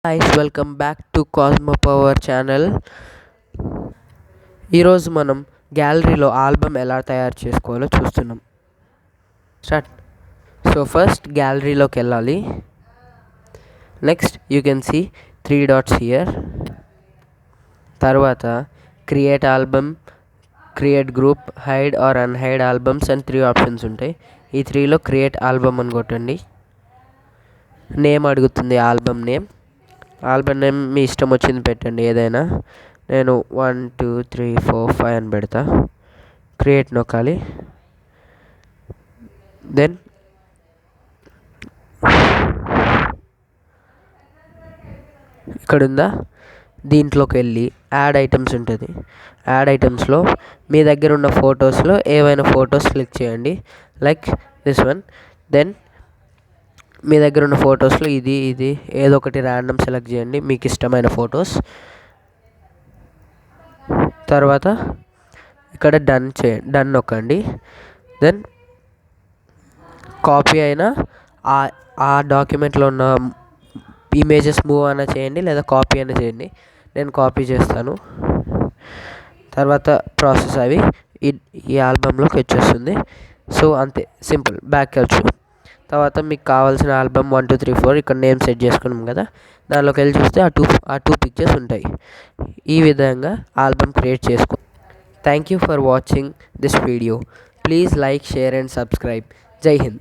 Guys, welcome back to cosmo power channel. ఈరోజు మనం గ్యాలరీలో ఆల్బమ్ ఎలా తయారు చేసుకోవాలో చూస్తున్నాం. స్టార్ట్. సో ఫస్ట్ గ్యాలరీలోకి వెళ్ళాలి. Next you can see 3 dots here. తర్వాత create album, create group, hide or unhide albums అని 3 ఆప్షన్స్ ఉంటాయి. ఈ 3లో క్రియేట్ ఆల్బమ్ అని కొట్టండి. నేమ్ అడుగుతుంది, ఆల్బమ్ నేమ్. ఆల్బమ్ నేమ్ మీ ఇష్టం వచ్చింది పెట్టండి, ఏదైనా. నేను 1 2 3 4 5 అని పెడతా. క్రియేట్ నొక్కాలి. దెన్ ఇక్కడ ఉందా, దీంట్లోకి వెళ్ళి యాడ్ ఐటమ్స్ ఉంటుంది. యాడ్ ఐటమ్స్లో మీ దగ్గర ఉన్న ఫొటోస్లో ఏవైనా ఫొటోస్ క్లిక్ చేయండి, లైక్ దిస్ వన్. దెన్ మీ దగ్గర ఉన్న ఫొటోస్లో ఇది ఏదో ఒకటి ర్యాండమ్ సెలెక్ట్ చేయండి, మీకు ఇష్టమైన ఫొటోస్. తర్వాత ఇక్కడ డన్ నొక్కండి. దెన్ కాపీ అయినా ఆ డాక్యుమెంట్లో ఉన్న ఇమేజెస్ మూవ్ అయినా చేయండి, లేదా కాపీ అయినా చేయండి. నేను కాపీ చేస్తాను. తర్వాత ప్రాసెస్ అవి ఈ ఆల్బంలోకి వచ్చేస్తుంది. సో అంతే, సింపుల్. బ్యాక్ వెళ్ళచ్చు. తర్వాత మీకు కావాల్సిన ఆల్బమ్ 1 2 3 4 ఇక్కడ నేమ్ సెట్ చేసుకున్నాం కదా, దానిలోకి వెళ్ళి చూస్తే ఆ టూ పిక్చర్స్ ఉంటాయి. ఈ విధంగా ఆల్బమ్ క్రియేట్ చేసుకో. Thank you for watching this video. Please like, share and subscribe. జై హింద్.